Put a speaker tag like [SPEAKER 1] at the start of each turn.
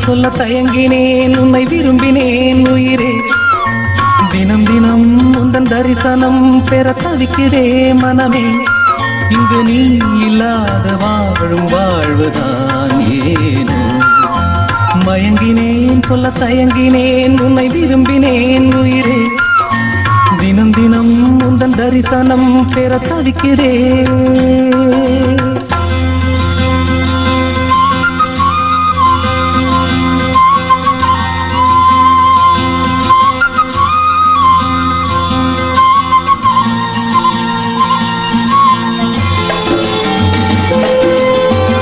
[SPEAKER 1] சொல்ல தயங்கினேன் உன்னை விரும்பினேன் உயிரே தினம் தினம் உந்தன் தரிசனம் பெற தவிக்கிறே மனமே இங்கு நீ இல்லாத வாழும் வாழ்வுதான் ஏனோ மயங்கினேன் சொல்ல தயங்கினேன் உன்னை விரும்பினேன் உயிரே தினம் தினம் உந்தன் தரிசனம் பெற தவிக்கிறேன்